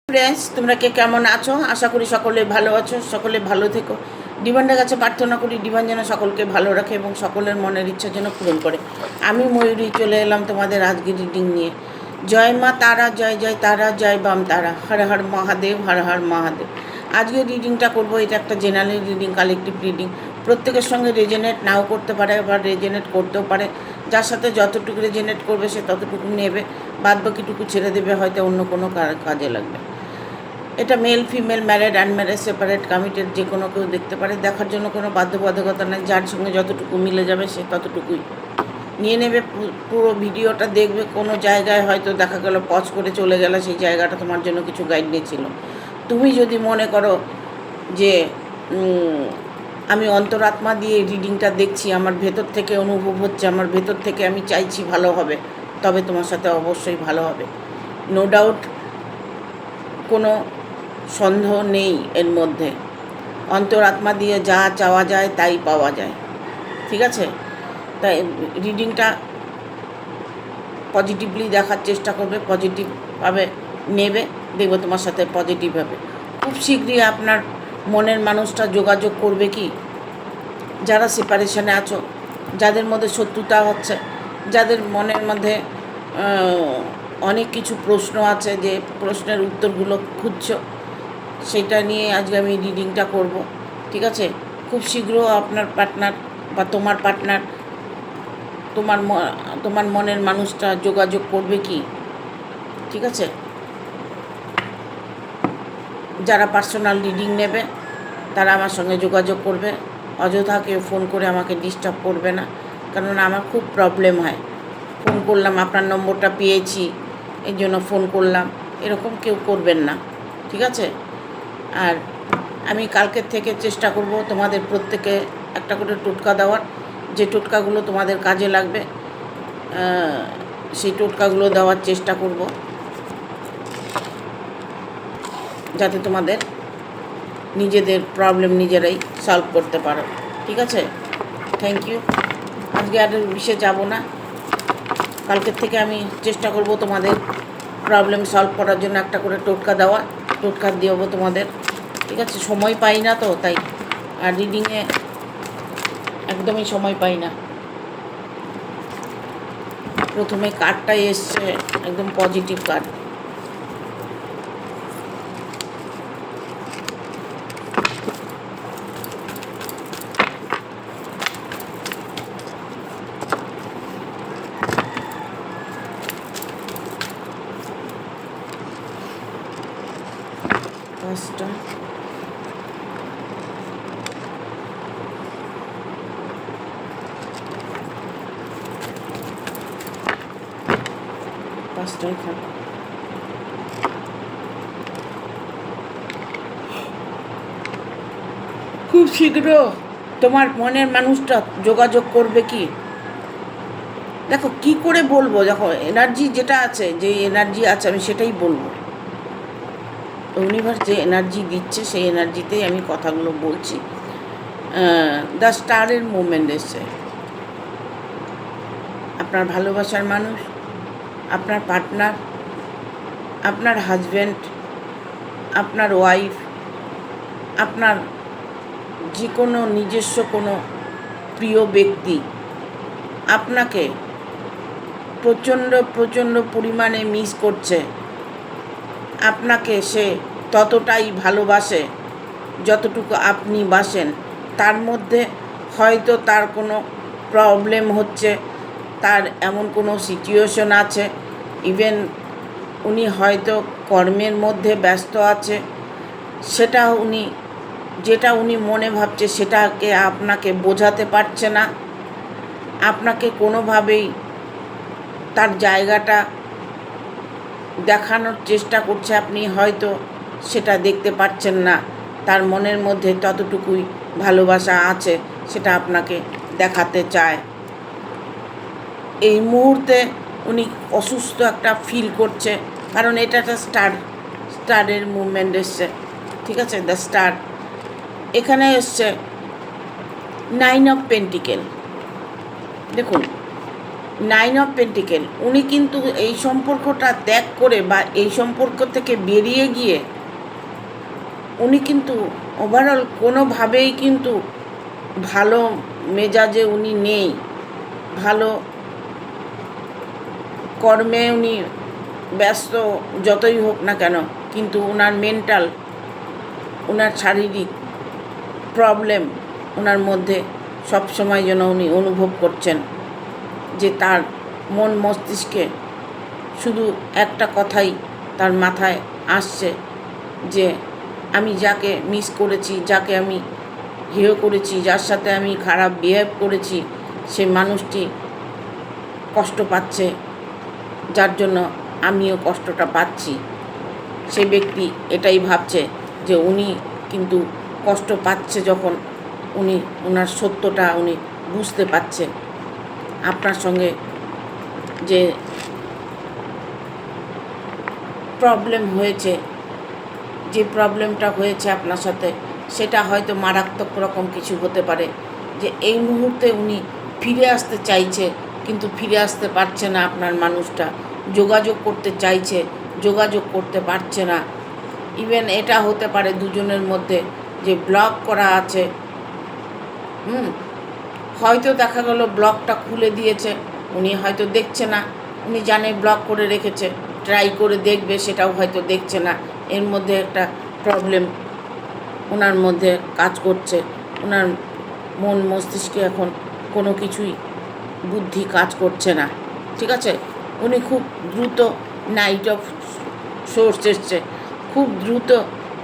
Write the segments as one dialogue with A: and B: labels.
A: Friends, তোমরা কে কেমন আছো? আশা করি সকলে ভালো আছো, সকলে ভালো থেকো। ডিভানের কাছে প্রার্থনা করি ডিভান যেন সকলকে ভালো রাখে এবং সকলের মনের ইচ্ছা যেন পূরণ করে। আমি ময়ূরী চলে এলাম তোমাদের আজকে রিডিং নিয়ে। জয় মা তারা, জয় জয় তারা, জয় বাম তারা, হর হর মহাদেব, হর হর মহাদেব। আজকে রিডিংটা করব, এটা একটা জেনারেল রিডিং, কালেকটিভ রিডিং। প্রত্যেকের সঙ্গে রেজেনেট নাও করতে পারে, আবার রেজেনেট করতেও পারে। যার সাথে যতটুকু রেজেনেট করবে সে ততটুকু নেবে, বাদ বাকিটুকু ছেড়ে দেবে, হয়তো অন্য কোনো কাজে লাগবে। এটা male female, married unmarried, separate committed, যে কোনো কেউ দেখতে পারে। দেখার জন্য কোনো বাধ্যবাধকতা নেই, যার সঙ্গে যতটুকু মিলে যাবে সে ততটুকুই নিয়ে নেবে। পুরো ভিডিওটা দেখবে। কোনো জায়গায় হয়তো দেখা গেল পজ করে চলে গেল, সেই জায়গাটা তোমার জন্য কিছু গাইড ছিল। তুমি যদি মনে করো যে আমি অন্তরাত্মা দিয়ে রিডিংটা দেখছি, আমার ভেতর থেকে অনুভব হচ্ছে, আমার ভেতর থেকে আমি চাইছি ভালো হবে, তবে তোমার সাথে অবশ্যই ভালো হবে, নো ডাউট, কোনো সন্দেহ নেই এর মধ্যে। অন্তরাত্মা দিয়ে যা চাওয়া যায় তাই পাওয়া যায়, ঠিক আছে? তাই রিডিংটা পজিটিভলি দেখার চেষ্টা করবে, পজিটিভভাবে নেবে, দেখবে তোমার সাথে পজিটিভ হবে। খুব শীঘ্রই আপনার মনের মানুষটা যোগাযোগ করবে। কি যারা সেপারেশনে আছো, যাদের মধ্যে শত্রুতা হচ্ছে, যাদের মনের মধ্যে অনেক কিছু প্রশ্ন আছে, যে প্রশ্নের উত্তরগুলো খুঁজছো, সেটা নিয়ে আজকে আমি রিডিংটা করব, ঠিক আছে? খুব শীঘ্র আপনার পার্টনার বা তোমার পার্টনার তোমার মনের মানুষটা যোগাযোগ করবে। কি ঠিক আছে? যারা পার্সোনাল রিডিং নেবে তারা আমার সঙ্গে যোগাযোগ করবে। অযথা কেউ ফোন করে আমাকে ডিস্টার্ব করবে না, কারণ আমার খুব প্রবলেম হয়। ফোন করলাম, আপনার নম্বরটা পেয়েছি এই জন্য ফোন করলাম, এরকম কেউ করবেন না, ঠিক আছে? আর আমি কালকের থেকে চেষ্টা করব তোমাদের প্রত্যেকে একটা করে টোটকা দেওয়ার, যে টোটকাগুলো তোমাদের কাজে লাগবে সেই টোটকাগুলো দেওয়ার চেষ্টা করব, যাতে তোমাদের নিজেদের প্রবলেম নিজেরাই সলভ করতে পারো, ঠিক আছে? Thank you. আজকে আর বিষয়ে যাব না। কালকের থেকে আমি চেষ্টা করব তোমাদের প্রবলেম সলভ করার জন্য একটা করে টোটকা দেওয়া, টোটকা দেবো তোমাদের, ঠিক আছে? সময় পাই না তো, তাই আর রিডিংয়ে একদমই সময় পাই না। প্রথমে কার্ডটাই এসছে একদম পজিটিভ কার্ড। পাঁচটা, পাঁচটাই থাক। খুব শীঘ্র তোমার মনের মানুষটা যোগাযোগ করবে। কি দেখো কি করে বলবো, দেখো এনার্জি যেটা আছে, যে এনার্জি আছে আমি সেটাই বলবো। ইউনিভার্স যে এনার্জি দিচ্ছে সেই এনার্জিতেই আমি কথাগুলো বলছি। দ্য স্টারের মুভমেন্ট এসছে। আপনার ভালোবাসার মানুষ, আপনার পার্টনার, আপনার হাজব্যান্ড, আপনার ওয়াইফ, আপনার যে কোনো নিজস্ব কোনো প্রিয় ব্যক্তি আপনাকে প্রচণ্ড প্রচণ্ড পরিমাণে মিস করছে। আপনাকে সে ততটাই ভালোবাসে যতটুকু আপনি বাসেন। তার মধ্যে হয়তো তার কোনো প্রবলেম হচ্ছে, তার এমন কোনো সিচুয়েশন আছে, ইভেন উনি হয়তো কর্মের মধ্যে ব্যস্ত আছে, সেটা যেটা উনি মনে ভাবছে সেটাকে আপনাকে বোঝাতে পারছে না। আপনাকে কোনোভাবেই তার জায়গাটা দেখানোর চেষ্টা করছে, আপনি হয়তো সেটা দেখতে পাচ্ছেন না। তার মনের মধ্যে ততটুকুই ভালোবাসা আছে, সেটা আপনাকে দেখাতে চায়। এই মুহূর্তে উনি অসুস্থ একটা ফিল করছে, কারণ এটা একটা স্টারের মুভমেন্ট এসছে, ঠিক আছে? দ্য স্টার এখানে এসছে 9 অফ পেন্টিকেল। দেখুন নাইন অফ পেন্টিকেল, উনি কিন্তু এই সম্পর্কটা ত্যাগ করে বা এই সম্পর্ক থেকে বেরিয়ে গিয়ে উনি কিন্তু ওভারঅল কোনোভাবেই কিন্তু ভালো মেজাজে উনি নেই, ভালো কর্মে উনি ব্যস্ত যতই হোক না কেন, কিন্তু ওনার মেন্টাল, ওনার শারীরিক প্রবলেম ওনার মধ্যে সবসময় যেন উনি অনুভব করছেন যে তার মন মস্তিষ্কে শুধু একটা কথাই তার মাথায় আসছে যে আমি যাকে মিস করেছি, যাকে আমি হেয় করেছি, যার সাথে আমি খারাপ বিহেভ করেছি, সে মানুষটি কষ্ট পাচ্ছে, যার জন্য আমিও কষ্টটা পাচ্ছি। সে ব্যক্তি এটাই ভাবছে যে উনি কিন্তু কষ্ট পাচ্ছে যখন উনি ওনার সত্যটা উনি বুঝতে পারছে। আপনার সঙ্গে যে প্রবলেম হয়েছে, যে প্রবলেমটা হয়েছে আপনার সাথে, সেটা হয়তো মারাত্মক রকম কিছু হতে পারে, যে এই মুহূর্তে উনি ফিরে আসতে চাইছে কিন্তু ফিরে আসতে পারছে না। আপনার মানুষটা যোগাযোগ করতে চাইছে, যোগাযোগ করতে পারছে না। ইভেন এটা হতে পারে দুজনের মধ্যে যে ব্লক করা আছে, হয়তো দেখা গেল ব্লকটা খুলে দিয়েছে, উনি হয়তো দেখছে না, উনি জানে ব্লক করে রেখেছে, ট্রাই করে দেখবে, সেটাও হয়তো দেখছে না। এর মধ্যে একটা প্রবলেম ওনার মধ্যে কাজ করছে। ওনার মন মস্তিষ্কে এখন কোনো কিছুই বুদ্ধি কাজ করছে না, ঠিক আছে? উনি খুব দ্রুত, নাইট অফ সোর্স এসছে, খুব দ্রুত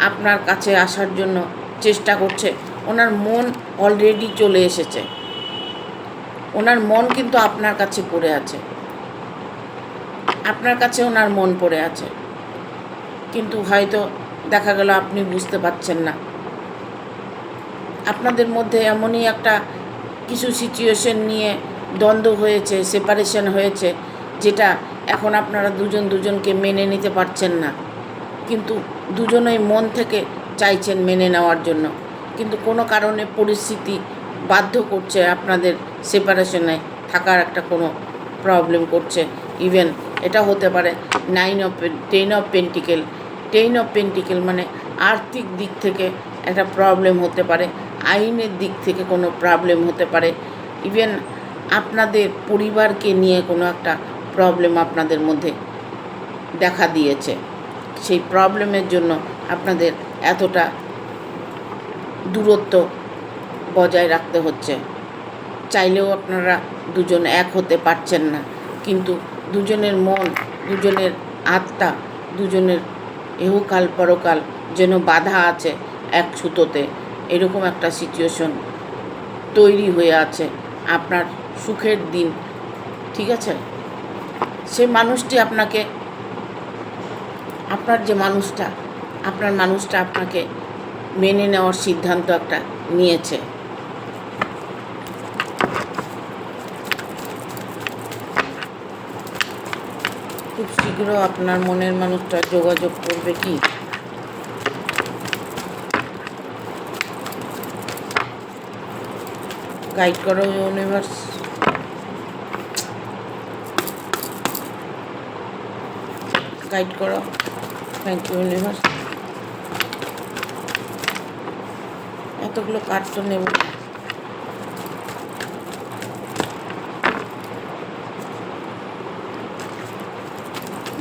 A: আপনার কাছে আসার জন্য চেষ্টা করছে। ওনার মন অলরেডি চলে এসেছে, ওনার মন কিন্তু আপনার কাছে পড়ে আছে, আপনার কাছে ওনার মন পড়ে আছে, কিন্তু হয়তো দেখা গেল আপনি বুঝতে পারছেন না। আপনাদের মধ্যে এমনই একটা কিছু সিচুয়েশন নিয়ে দ্বন্দ্ব হয়েছে, সেপারেশন হয়েছে, যেটা এখন আপনারা দুজনকে মেনে নিতে পারছেন না, কিন্তু দুজনেই মন থেকে চাইছেন মেনে নেওয়ার জন্য, কিন্তু কোনো কারণে পরিস্থিতি বাধ্য করছে আপনাদের সেপারেশনে থাকার একটা কোনো প্রবলেম করছে। ইভেন এটা হতে পারে টেন অফ পেন্টিকেল মানে আর্থিক দিক থেকে একটা প্রবলেম হতে পারে, আইনের দিক থেকে কোনো প্রবলেম হতে পারে, ইভেন আপনাদের পরিবারকে নিয়ে কোনো একটা প্রবলেম আপনাদের মধ্যে দেখা দিয়েছে। সেই প্রবলেমের জন্য আপনাদের এতটা দূরত্ব বজায় রাখতে হচ্ছে। চাইলেও আপনারা দুজন এক হতে পারছেন না, কিন্তু দুজনের মন, দুজনের আত্মা, দুজনের এহকাল পরকাল যেন বাধা আছে এক সুতোতে, এরকম একটা সিচুয়েশন তৈরি হয়ে আছে আপনার সুখের দিন, ঠিক আছে? সে মানুষটি আপনাকে, আপনার মানুষটা আপনাকে মেনে নেওয়ার সিদ্ধান্ত একটা নিয়েছে। খুব শীঘ্র আপনার মনের মানুষটা যোগাযোগ করবে কি? গাইড করো ইউনিভার্স। গাইড করো। Thank you universe. এতগুলো কার্ড তো নেব।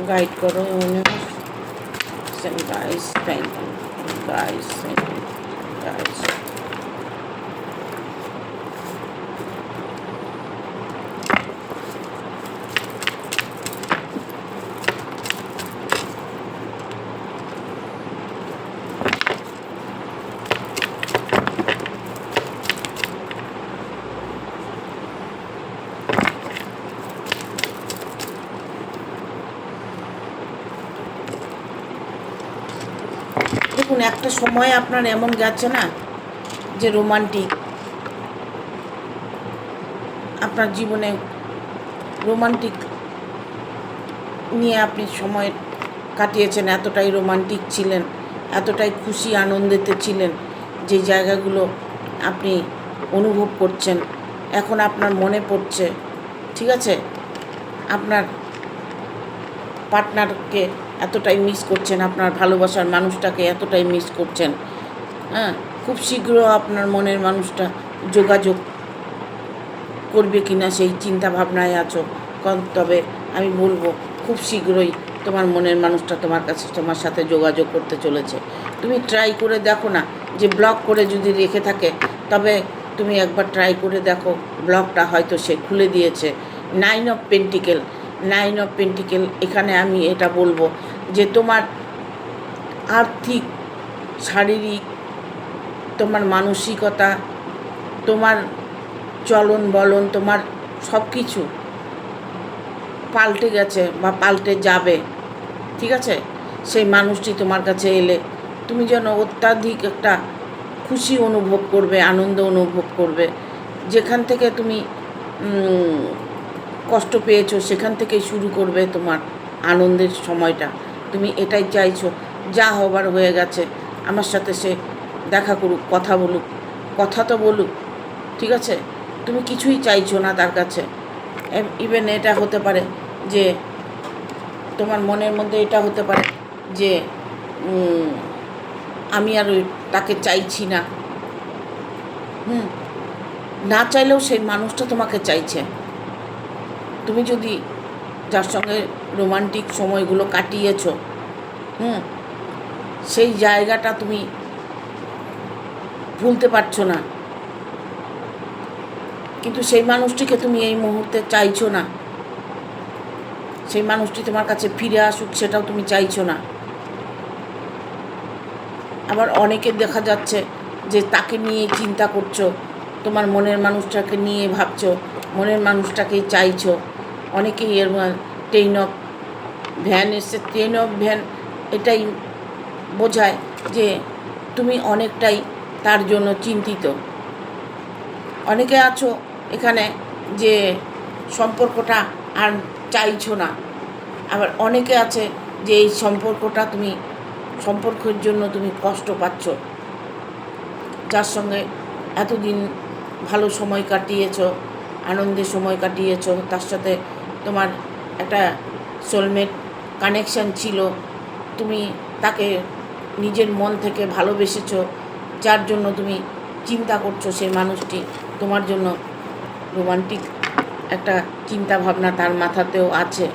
A: গাইড করো universe. Guys thank you, guys thank you, guys. দেখুন, একটা সময় আপনার এমন গেছে না যে রোমান্টিক, আপনার জীবনে রোমান্টিক নিয়ে আপনি সময় কাটিয়েছেন, এতটাই রোমান্টিক ছিলেন, এতটাই খুশি আনন্দেতে ছিলেন, যে জায়গাগুলো আপনি অনুভব করছেন এখন আপনার মনে পড়ছে, ঠিক আছে? আপনার পার্টনারকে এতটাই মিস করছেন, আপনার ভালোবাসার মানুষটাকে এতটাই মিস করছেন। হ্যাঁ, খুব শীঘ্র আপনার মনের মানুষটা যোগাযোগ করবে কি না সেই চিন্তা ভাবনায় আছো। তবে আমি বলবো খুব শীঘ্রই তোমার মনের মানুষটা তোমার কাছে তোমার সাথে যোগাযোগ করতে চলেছে। তুমি ট্রাই করে দেখো না, যে ব্লক করে যদি রেখে থাকে তবে তুমি একবার ট্রাই করে দেখো, ব্লকটা হয়তো সে খুলে দিয়েছে। 9 অফ পেন্টিকেল, এখানে আমি এটা বলবো যে তোমার আর্থিক, শারীরিক, তোমার মানসিকতা, তোমার চলন বলন, তোমার সব কিছু পাল্টে গেছে বা পাল্টে যাবে। ঠিক আছে, সেই মানুষটি তোমার কাছে এলে তুমি যেন অত্যাধিক একটা খুশি অনুভব করবে, আনন্দ অনুভব করবে। যেখান থেকে তুমি কষ্ট পেয়েছো সেখান থেকেই শুরু করবে তোমার আনন্দের সময়টা। তুমি এটাই চাইছো, যা হবার হয়ে গেছে, আমার সাথে সে দেখা করুক, কথা বলুক, কথা তো বলুক। ঠিক আছে, তুমি কিছুই চাইছো না তার কাছে। ইভেন এটা হতে পারে যে তোমার মনের মধ্যে এটা হতে পারে যে আমি আর তাকে চাইছি না। না চাইলেও সেই মানুষটা তোমাকে চাইছে। তুমি যদি যার সঙ্গে রোমান্টিক সময়গুলো কাটিয়েছো, সেই জায়গাটা তুমি ভুলতে পারছো না, কিন্তু সেই মানুষটিকে তুমি এই মুহূর্তে চাইছো না। সেই মানুষটি তোমার কাছে ফিরে আসুক সেটাও তুমি চাইছো না। আবার অনেকের দেখা যাচ্ছে যে তাকে নিয়ে চিন্তা করছো, তোমার মনের মানুষটাকে নিয়ে ভাবছো, মনের মানুষটাকেই চাইছো। অনেকেই এর 10 অফ ভ্যান এসছে। 10 অফ ভ্যান এটাই বোঝায় যে তুমি অনেকটাই তার জন্য চিন্তিত। অনেকে আছো এখানে যে সম্পর্কটা আর চাইছো না। আবার অনেকে আছে যে এই সম্পর্কের জন্য তুমি কষ্ট পাচ্ছ। যার সঙ্গে এতদিন ভালো সময় কাটিয়েছো, আনন্দের সময় কাটিয়েছো, তার সাথে তোমার একটা সোলমেট কানেকশান ছিল, তুমি তাকে নিজের মন থেকে ভালোবেসেছো, যার জন্য তুমি চিন্তা করছো সেই মানুষটি তোমার জন্য রোমান্টিক একটা চিন্তা ভাবনা তার মাথাতেও আছে।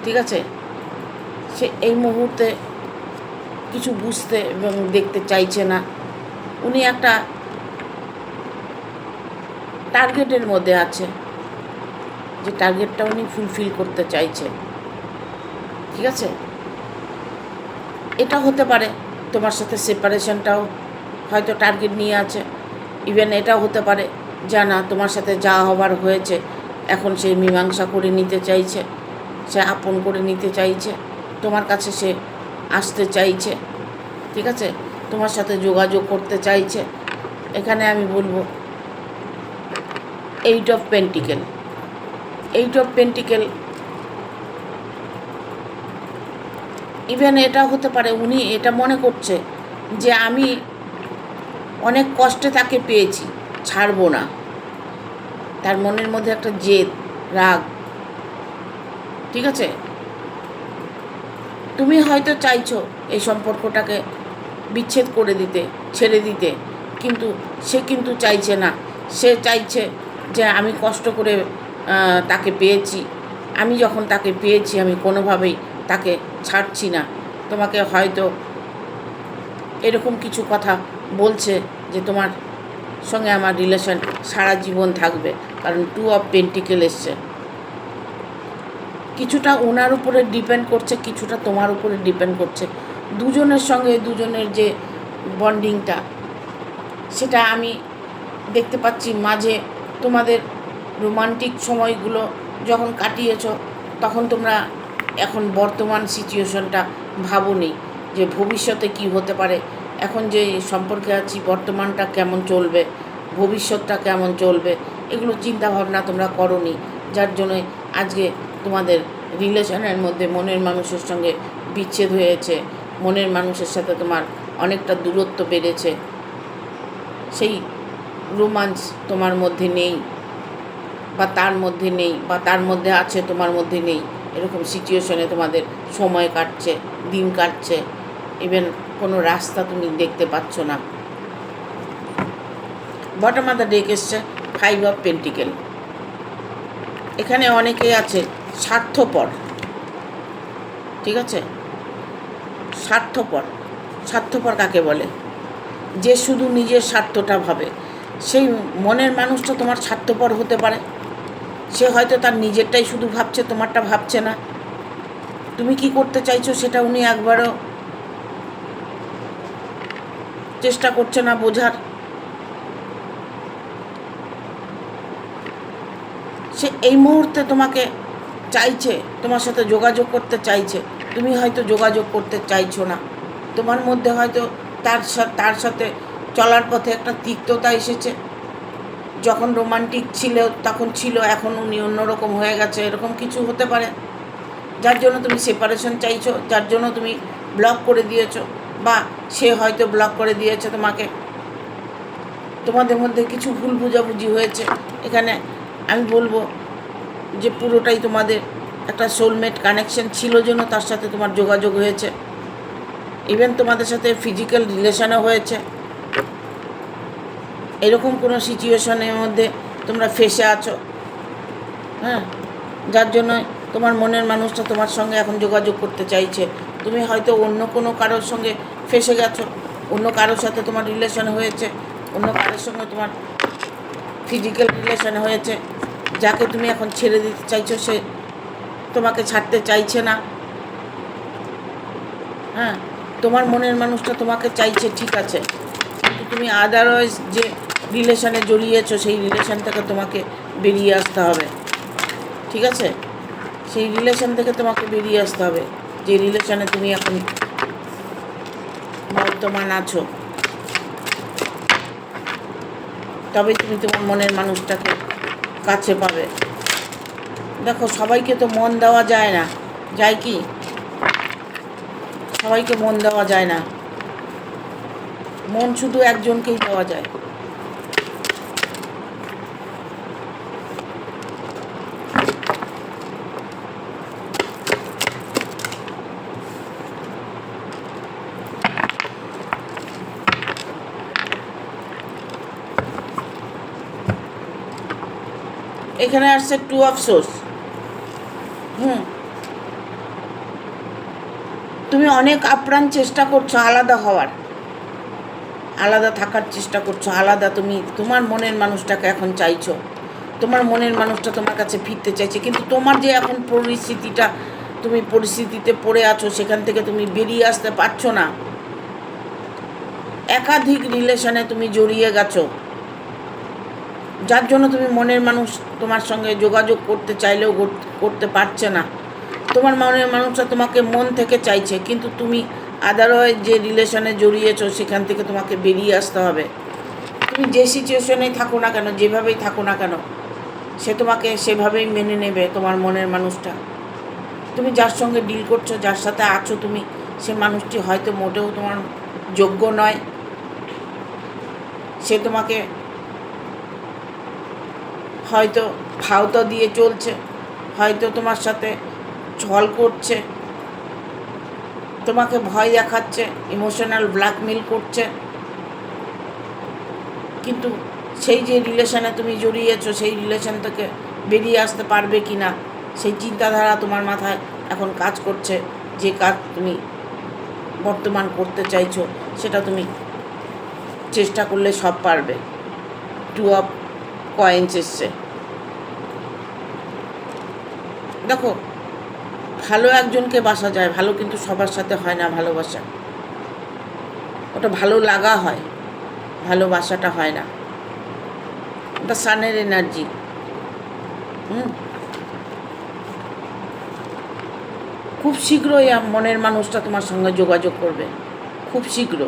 A: ঠিক আছে, সে এই মুহূর্তে কিছু বুঝতে এবং দেখতে চাইছে না। উনি একটা টার্গেটের মধ্যে আছে, যে টার্গেটটা উনি ফুলফিল করতে চাইছে। ঠিক আছে, এটা হতে পারে তোমার সাথে সেপারেশনটাও হয়তো টার্গেট নিয়ে আছে। ইভেন এটাও হতে পারে যা না, তোমার সাথে যা হবার হয়েছে এখন সে মীমাংসা করে নিতে চাইছে, সে আপন করে নিতে চাইছে, তোমার কাছে সে আসতে চাইছে। ঠিক আছে, তোমার সাথে যোগাযোগ করতে চাইছে। এখানে আমি বলবো 8 অফ পেন্টিকেল, ইভেন এটা হতে পারে উনি এটা মনে করছে যে আমি অনেক কষ্টে তাকে পেয়েছি, ছাড়বো না। তার মনের মধ্যে একটা জেদ, রাগ। ঠিক আছে, তুমি হয়তো চাইছো এই সম্পর্কটাকে বিচ্ছেদ করে দিতে, ছেড়ে দিতে, কিন্তু সে কিন্তু চাইছে না। সে চাইছে যে আমি কষ্ট করে তাকে পেয়েছি, আমি যখন তাকে পেয়েছি আমি কোনোভাবেই তাকে ছাড়ছি না। তোমাকে হয়তো এরকম কিছু কথা বলছে যে তোমার সঙ্গে আমার রিলেশন সারা জীবন থাকবে, কারণ 2 অফ পেন্টিকেল এসছে। কিছুটা ওনার উপরে ডিপেন্ড করছে, কিছুটা তোমার উপরে ডিপেন্ড করছে। দুজনের সঙ্গে দুজনের যে বন্ডিংটা, সেটা আমি দেখতে পাচ্ছি। মাঝে তোমাদের রোমান্টিক সময়গুলো যখন কাটিয়েছ তখন তোমরা এখন বর্তমান সিচুয়েশনটা ভাবোনি যে ভবিষ্যতে কি হতে পারে। এখন যে সম্পর্কে আছি বর্তমানটা কেমন চলবে, ভবিষ্যৎটা কেমন চলবে, এগুলো চিন্তা ভাবনা তোমরা করোনি, যার জন্য আজকে তোমাদের রিলেশনের মধ্যে মনের মানুষের সঙ্গে বিচ্ছেদ হয়েছে। মনের মানুষের সাথে তোমার অনেকটা দূরত্ব বেড়েছে, সেই রোমান্স তোমার মধ্যে নেই। বা তার মধ্যে নেই, বা তার মধ্যে আছে তোমার মধ্যে নেই, এরকম সিচুয়েশনে তোমাদের সময় কাটছে, দিন কাটছে, ইভেন কোনো রাস্তা তুমি দেখতে পাচ্ছ না। বটম অফ দ্য ডেক এসছে 5 অফ পেন্টিকেল। এখানে অনেকেই আছে স্বার্থপর, ঠিক আছে? স্বার্থপর, স্বার্থপর কাকে বলে? যে শুধু নিজের স্বার্থটা ভাবে, সেই মনের মানুষটা তোমার স্বার্থপর হতে পারে। সে হয়তো তার নিজেরটাই শুধু ভাবছে, তোমারটা ভাবছে না। তুমি কি করতে চাইছো সেটা উনি একবারও চেষ্টা করছে না বোঝার। সে এই মুহূর্তে তোমাকে চাইছে, তোমার সাথে যোগাযোগ করতে চাইছে, তুমি হয়তো যোগাযোগ করতে চাইছো না। তোমার মধ্যে হয়তো তার সাথে চলার পথে একটা তিক্ততা এসেছে। যখন রোমান্টিক ছিল তখন ছিল, এখন উনি অন্যরকম হয়ে গেছে, এরকম কিছু হতে পারে। যার জন্য তুমি সেপারেশন চাইছো, যার জন্য তুমি ব্লক করে দিয়েছো, বা সে হয়তো ব্লক করে দিয়েছে তোমাকে। তোমাদের মধ্যে কিছু ভুল বোঝাবুঝি হয়েছে। এখানে আমি বলবো যে পুরোটাই তোমাদের একটা সোলমেট কানেকশন ছিল জন্য তার সাথে তোমার যোগাযোগ হয়েছে। ইভেন তোমাদের সাথে ফিজিক্যাল রিলেশনও হয়েছে। এরকম কোনো সিচুয়েশনের মধ্যে তোমরা ফেসে আছো, হ্যাঁ, যার জন্য তোমার মনের মানুষটা তোমার সঙ্গে এখন যোগাযোগ করতে চাইছে। তুমি হয়তো অন্য কোনো কারোর সঙ্গে ফেসে গেছো, অন্য কারোর সাথে তোমার রিলেশন হয়েছে, অন্য কারোর সঙ্গে তোমার ফিজিক্যাল রিলেশন হয়েছে। যাকে তুমি এখন ছেড়ে দিতে চাইছো সে তোমাকে ছাড়তে চাইছে না। হ্যাঁ, তোমার মনের মানুষটা তোমাকে চাইছে, ঠিক আছে, কিন্তু তুমি আদারওয়াইজ যে রিলেশনে জড়িয়েছো সেই রিলেশন থেকে তোমাকে বেরিয়ে আসতে হবে, ঠিক আছে? সেই রিলেশন থেকে তোমাকে বেরিয়ে আসতে হবে, যে রিলেশনে তুমি এখন বর্তমান আছো। তবে তুমি তোমার মনের মানুষটাকে কাছে পাবে। দেখো, সবাইকে তো মন দেওয়া যায় না, যায় কি? সবাইকে মন দেওয়া যায় না, মন শুধু একজনকেই দেওয়া যায়। এখানে আসছে 2 অফ সোর্স। তুমি অনেক আপ্রাণ চেষ্টা করছো আলাদা হওয়ার, আলাদা থাকার চেষ্টা করছো, আলাদা। তুমি তোমার মনের মানুষটাকে এখন চাইছো, তোমার মনের মানুষটা তোমার কাছে ফিরতে চাইছে, কিন্তু তোমার যে এখন তুমি পরিস্থিতিতে পড়ে আছো, সেখান থেকে তুমি বেরিয়ে আসতে পারছো না। একাধিক রিলেশনে তুমি জড়িয়ে গেছো, যার জন্য তুমি মনের মানুষ তোমার সঙ্গে যোগাযোগ করতে চাইলেও করতে পারছে না। তোমার মনের মানুষটা তোমাকে মন থেকে চাইছে, কিন্তু তুমি আদারওয়াইজ যে রিলেশনে জড়িয়েছো সেখান থেকে তোমাকে বেরিয়ে আসতে হবে। তুমি যে সিচুয়েশনেই থাকো না কেন, যেভাবেই থাকো না কেন, সে তোমাকে সেভাবেই মেনে নেবে, তোমার মনের মানুষটা। তুমি যার সঙ্গে ডিল করছো, যার সাথে আছো তুমি, সে মানুষটি হয়তো মোটেও তোমার যোগ্য নয়। সে তোমাকে হয়তো ফাওতা দিয়ে চলছে, হয়তো তোমার সাথে ছল করছে, তোমাকে ভয় দেখাচ্ছে, ইমোশনাল ব্ল্যাকমেল করছে। কিন্তু সেই যে রিলেশনে তুমি জড়িয়েছো, সেই রিলেশন থেকে বেরিয়ে আসতে পারবে কি না, সেই চিন্তাধারা তোমার মাথায় এখন কাজ করছে। যে কাজ তুমি বর্তমান করতে চাইছো সেটা তুমি চেষ্টা করলে সব পারবে। 2 অফ কয়েন্স এসছে। দেখো, ভালো একজনকে বাসা যায়, ভালো কিন্তু সবার সাথে হয় না। ভালোবাসা ওটা ভালো লাগা হয়, ভালোবাসাটা হয় না। ওটা সানের এনার্জি। খুব শীঘ্রই মনের মানুষটা তোমার সঙ্গে যোগাযোগ করবে, খুব শীঘ্র।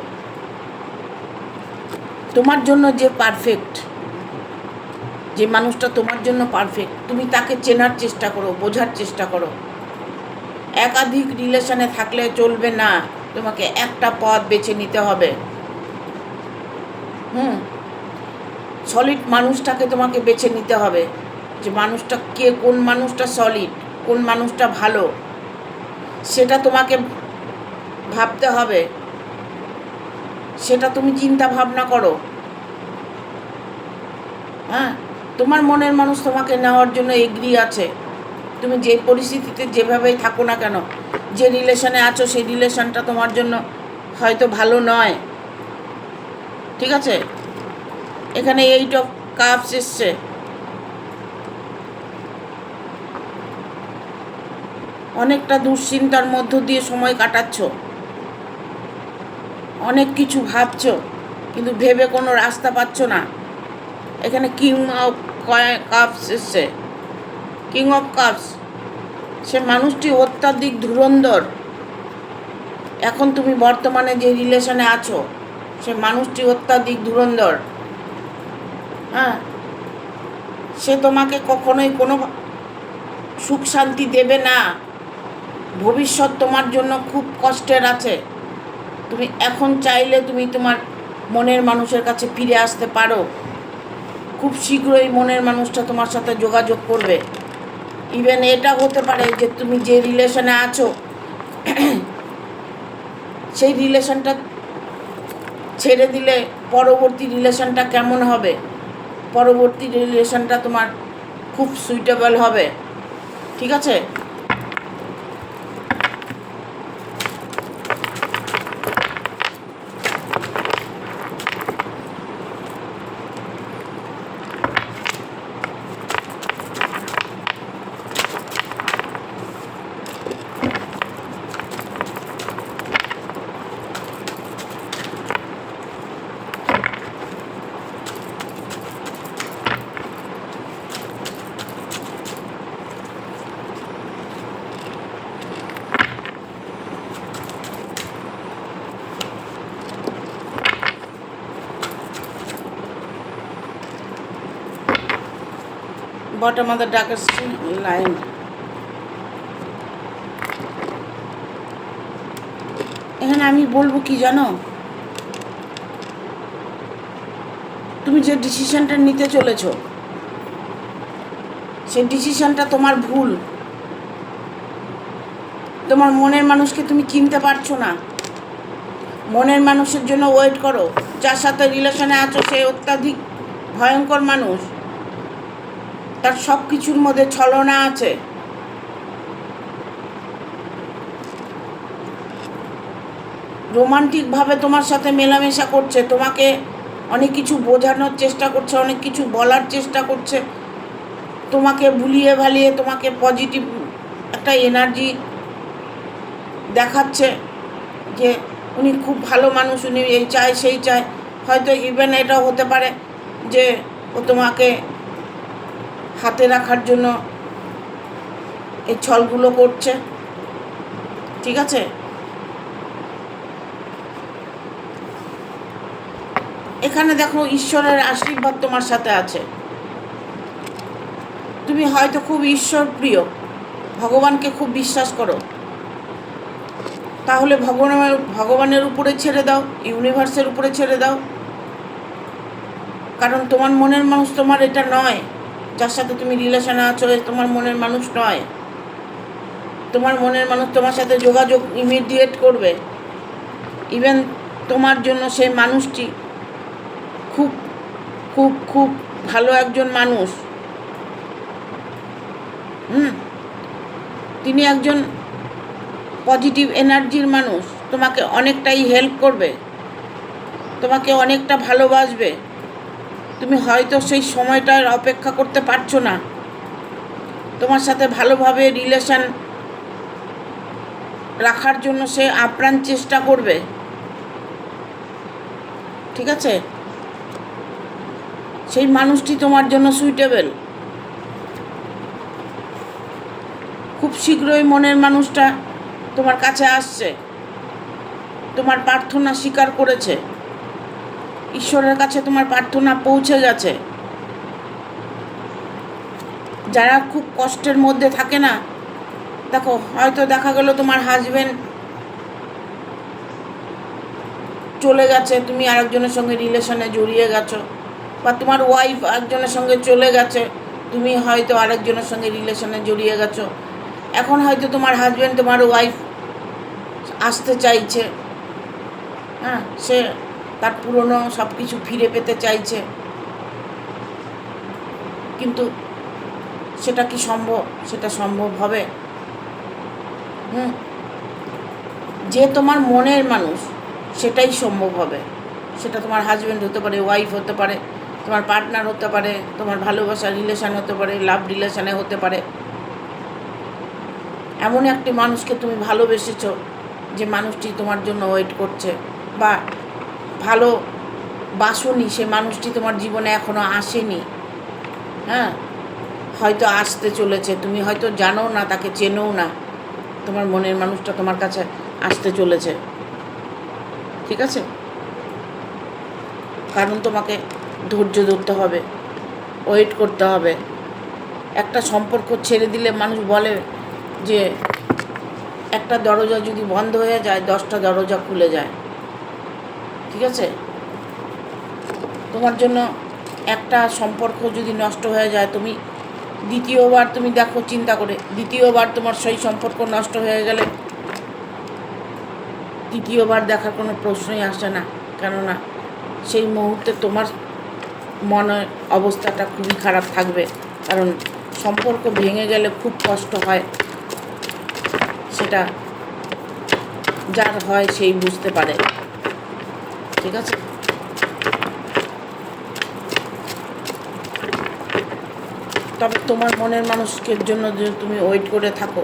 A: তোমার জন্য যে পারফেক্ট, যে মানুষটা তোমার জন্য পারফেক্ট, তুমি তাকে চেনার চেষ্টা করো, বোঝার চেষ্টা করো। একাধিক রিলেশনে থাকলে চলবে না, তোমাকে একটা পথ বেছে নিতে হবে। সলিড মানুষটাকে তোমাকে বেছে নিতে হবে। যে মানুষটা কে, কোন মানুষটা সলিড, কোন মানুষটা ভালো, সেটা তোমাকে ভাবতে হবে। সেটা তুমি চিন্তা ভাবনা করো। হ্যাঁ, তোমার মনের মানুষ তোমাকে নেওয়ার জন্য এগ্রি আছে। তুমি যে পরিস্থিতিতে যেভাবেই থাকো না কেন, যে রিলেশনে আছো সেই রিলেশনটা তোমার জন্য হয়তো ভালো নয়। ঠিক আছে, এখানে 8 অফ কাপস এসছে। অনেকটা দুশ্চিন্তার মধ্য দিয়ে সময় কাটাচ্ছ, অনেক কিছু ভাবছো, কিন্তু ভেবে কোনো রাস্তা পাচ্ছ না। এখানে কিং অফ কাপস এসছে। কিং অফ কাপস, সে মানুষটি অত্যাধিক ধুরন্ধর। এখন তুমি বর্তমানে যে রিলেশনে আছো সে মানুষটি অত্যাধিক ধুরন্ধর। হ্যাঁ, সে তোমাকে কখনোই কোনো সুখ শান্তি দেবে না। ভবিষ্যৎ তোমার জন্য খুব কষ্টের আছে। তুমি এখন চাইলে তুমি তোমার মনের মানুষের কাছে ফিরে আসতে পারো। খুব শীঘ্রই মনের মানুষটা তোমার সাথে যোগাযোগ করবে। ইভেন এটা হতে পারে যে তুমি যে রিলেশনে আছো সেই রিলেশনটা ছেড়ে দিলে পরবর্তী রিলেশনটা কেমন হবে, পরবর্তী রিলেশনটা তোমার খুব সুইটেবল হবে। ঠিক আছে, bottom of the darkest line. এখানে আমি বলবো কি জানো, তুমি যে ডিসিশনটা নিতে চলেছো সেই ডিসিশনটা তোমার ভুল। তোমার মনের মানুষকে তুমি চিনতে পারছো না। মনের মানুষের জন্য ওয়েট করো। যার সাথে রিলেশনে আছো সে অত্যাধিক ভয়ঙ্কর মানুষ। তার সব কিছুর মধ্যে ছলনা আছে। রোমান্টিকভাবে তোমার সাথে মেলামেশা করছে, তোমাকে অনেক কিছু বোঝানোর চেষ্টা করছে, অনেক কিছু বলার চেষ্টা করছে, তোমাকে ভুলিয়ে ভালিয়ে তোমাকে পজিটিভ একটা এনার্জি দেখাচ্ছে যে উনি খুব ভালো মানুষ, উনি এই চায় সেই চায়। হয়তো ইভেন এটাও হতে পারে যে ও তোমাকে হাতে রাখার জন্য এই ছলগুলো করছে। ঠিক আছে, এখানে দেখো ঈশ্বরের আশীর্বাদ তোমার সাথে আছে। তুমি হয়তো খুব ঈশ্বর প্রিয়, ভগবানকে খুব বিশ্বাস করো। তাহলে ভগবানের উপরে ছেড়ে দাও, ইউনিভার্সের উপরে ছেড়ে দাও। কারণ তোমার মনের মানুষ তোমার এটা নয়। যার সাথে তুমি রিলেশনে আছো তোমার মনের মানুষ নয়। তোমার মনের মানুষ তোমার সাথে যোগাযোগ ইমিডিয়েট করবে। ইভেন তোমার জন্য সেই মানুষটি খুব খুব খুব ভালো একজন মানুষ। তিনি একজন পজিটিভ এনার্জির মানুষ। তোমাকে অনেকটাই হেল্প করবে, তোমাকে অনেকটা ভালোবাসবে। তুমি হয়তো সেই সময়টার অপেক্ষা করতে পারছো না। তোমার সাথে ভালোভাবে রিলেশন রাখার জন্য সে আপ্রাণ চেষ্টা করবে। ঠিক আছে, সেই মানুষটি তোমার জন্য সুইটেবল। খুব শীঘ্রই মনের মানুষটা তোমার কাছে আসছে, তোমার প্রার্থনা স্বীকার করেছে, ঈশ্বরের কাছে তোমার প্রার্থনা পৌঁছে গেছে। যারা খুব কষ্টের মধ্যে থাকে না, দেখো হয়তো দেখা গেল তোমার হাজবেন্ড চলে গেছে, তুমি আরেকজনের সঙ্গে রিলেশনে জড়িয়ে গেছো, বা তোমার ওয়াইফ একজনের সঙ্গে চলে গেছে, তুমি হয়তো আরেকজনের সঙ্গে রিলেশনে জড়িয়ে গেছো, এখন হয়তো তোমার হাজব্যান্ড, তোমার ওয়াইফ আসতে চাইছে, হ্যাঁ, সে তার পুরনো সব কিছু ফিরে পেতে চাইছে, কিন্তু সেটা কি সম্ভব? সেটা সম্ভব হবে? যে তোমার মনের মানুষ সেটাই সম্ভব হবে। সেটা তোমার হাজব্যান্ড হতে পারে, ওয়াইফ হতে পারে, তোমার পার্টনার হতে পারে, তোমার ভালোবাসার রিলেশান হতে পারে, লাভ রিলেশানে হতে পারে। এমন একটি মানুষকে তুমি ভালোবেসেছো যে মানুষটি তোমার জন্য ওয়েট করছে, বা ভালো বাসনি, সে মানুষটি তোমার জীবনে এখনও আসেনি, হ্যাঁ, হয়তো আসতে চলেছে, তুমি হয়তো জানো না, তাকে চেনোও না, তোমার মনের মানুষটা তোমার কাছে আসতে চলেছে। ঠিক আছে? কারণ তোমাকে ধৈর্য ধরতে হবে, ওয়েট করতে হবে। একটা সম্পর্ক ছেড়ে দিলে মানুষ বলে যে একটা দরজা যদি বন্ধ হয়ে যায় 10টা দরজা খুলে যায়। ঠিক আছে? তোমার জন্য একটা সম্পর্ক যদি নষ্ট হয়ে যায়, তুমি দ্বিতীয়বার, তুমি দেখো চিন্তা করে, দ্বিতীয়বার তোমার সেই সম্পর্ক নষ্ট হয়ে গেলে তৃতীয়বার দেখার কোনো প্রশ্নই আসে না। কেননা সেই মুহূর্তে তোমার মনের অবস্থাটা খুবই খারাপ থাকবে, কারণ সম্পর্ক ভেঙে গেলে খুব কষ্ট হয়। সেটা যার হয় সেই বুঝতে পারে। ঠিক আছে? তবে তোমার মনের মানুষের জন্য যদি তুমি ওয়েট করে থাকো,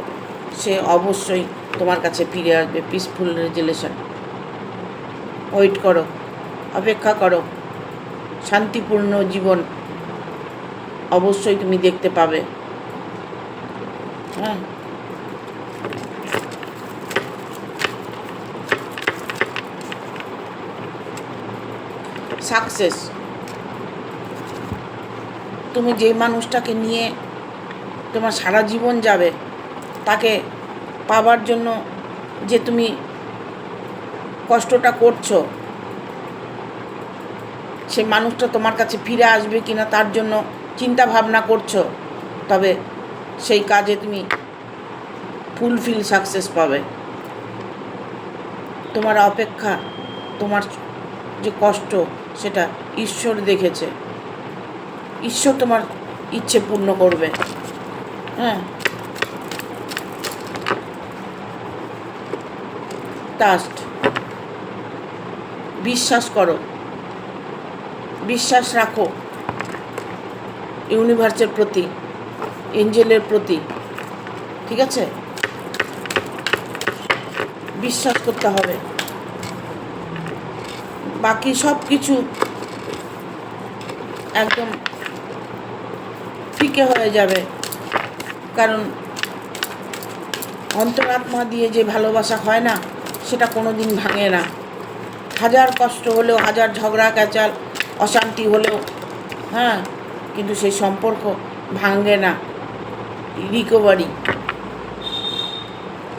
A: সে অবশ্যই তোমার কাছে ফিরে আসবে। Peaceful resolution. ওয়েট করো, অপেক্ষা করো, শান্তিপূর্ণ জীবন অবশ্যই তুমি দেখতে পাবে। হ্যাঁ, সাকসেস, তুমি যে মানুষটাকে নিয়ে তোমার সারা জীবন যাবে, তাকে পাবার জন্য যে তুমি কষ্টটা করছো, সে মানুষটা তোমার কাছে ফিরে আসবে কিনা তার জন্য চিন্তা ভাবনা করছো, তবে সেই কাজে তুমি ফুলফিল সাকসেস পাবে। তোমার অপেক্ষা, তোমার যে কষ্ট, সেটা ঈশ্বর দেখেছে। ঈশ্বর তোমার ইচ্ছে পূর্ণ করবে। হ্যাঁ, ট্রাস্ট, বিশ্বাস করো, বিশ্বাস রাখো ইউনিভার্সের প্রতি, এঞ্জেলের প্রতি। ঠিক আছে? বিশ্বাস করতে হবে, বাকি সব কিছু একদম ফিকে হয়ে যাবে। কারণ অন্তরাত্মা দিয়ে যে ভালোবাসা হয় না, সেটা কোনো দিন ভাঙে না। হাজার কষ্ট হলেও, হাজার ঝগড়া ক্যাচাল অশান্তি হলেও, হ্যাঁ, কিন্তু সেই সম্পর্ক ভাঙে না। রিকভারি,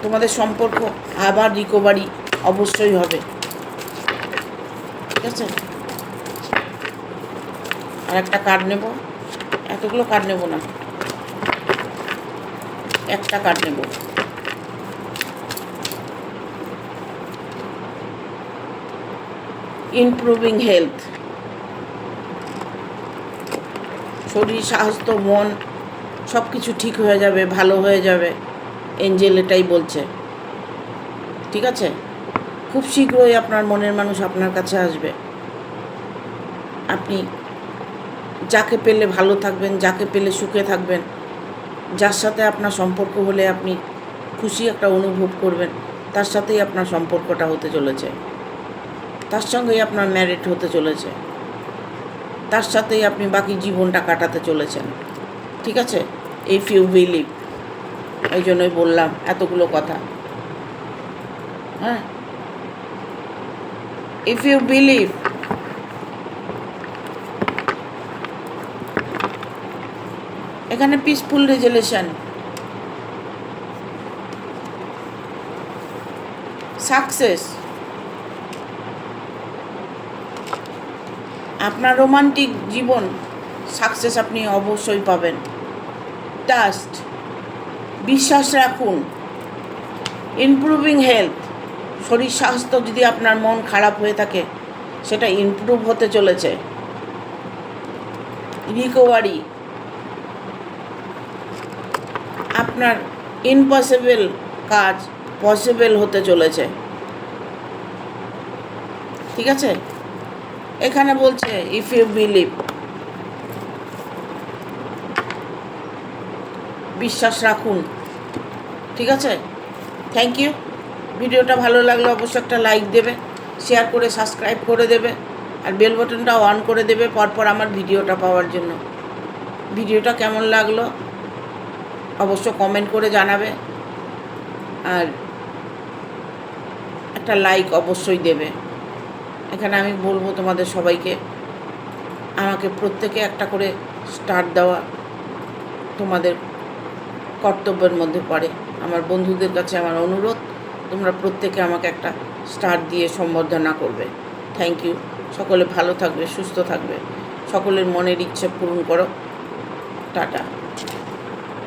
A: তোমাদের সম্পর্ক আবার রিকভারি অবশ্যই হবে। ঠিক আছে? আর একটা কার্ড নেব, এতগুলো কার্ড নেব না, একটা কার্ড নেব। ইমপ্রুভিং হেলথ, শরীর, স্বাস্থ্য, মন সব কিছু ঠিক হয়ে যাবে, ভালো হয়ে যাবে, এঞ্জেল এটাই বলছে। ঠিক আছে? খুব শীঘ্রই আপনার মনের মানুষ আপনার কাছে আসবে। আপনি যাকে পেলে ভালো থাকবেন, যাকে পেলে সুখে থাকবেন, যার সাথে আপনার সম্পর্ক হলে আপনি খুশি একটা অনুভব করবেন, তার সাথেই আপনার সম্পর্কটা হতে চলেছে, তার সঙ্গেই আপনার ম্যারিড হতে চলেছে, তার সাথেই আপনি বাকি জীবনটা কাটাতে চলেছেন। ঠিক আছে? ইফ ইউ বিলিভ, এই জন্যই বললাম এতগুলো কথা। হ্যাঁ, ইফ ইউ বিলিভ, এখানে পিসফুল রেজুলেশন, সাকসেস, আপনার রোমান্টিক জীবন সাকসেস আপনি অবশ্যই পাবেন। ট্রাস্ট, বিশ্বাস রাখুন। ইমপ্রুভিং হেলথ, শরীর স্বাস্থ্য যদি আপনার মন খারাপ হয়ে থাকে সেটা ইমপ্রুভ হতে চলেছে। রিকভারি, আপনার ইম্পসিবল কাজ পসিবল হতে চলেছে। ঠিক আছে, এখানে বলছে ইফ ইউ বিলিভ, বিশ্বাস রাখুন। ঠিক আছে, থ্যাংক ইউ। ভিডিওটা ভালো লাগলে অবশ্যই একটা লাইক দেবে, শেয়ার করে সাবস্ক্রাইব করে দেবে, আর বেল বাটনটা অন করে দেবে পরপর আমার ভিডিওটা পাওয়ার জন্য। ভিডিওটা কেমন লাগলো অবশ্য কমেন্ট করে জানাবে, আর একটা লাইক অবশ্যই দেবে। এখানে আমি বলবো তোমাদের সবাইকে, আমাকে প্রত্যেকে একটা করে স্টার দেওয়া তোমাদের কর্তব্যের মধ্যে পড়ে। আমার বন্ধুদের কাছে আমার অনুরোধ, তোমরা প্রত্যেকে আমাকে একটা স্টার দিয়ে সম্বর্ধনা করবে। Thank you. সকলে ভালো থাকবে, সুস্থ থাকবে, সকলের মনের ইচ্ছে পূরণ করো। টাটা।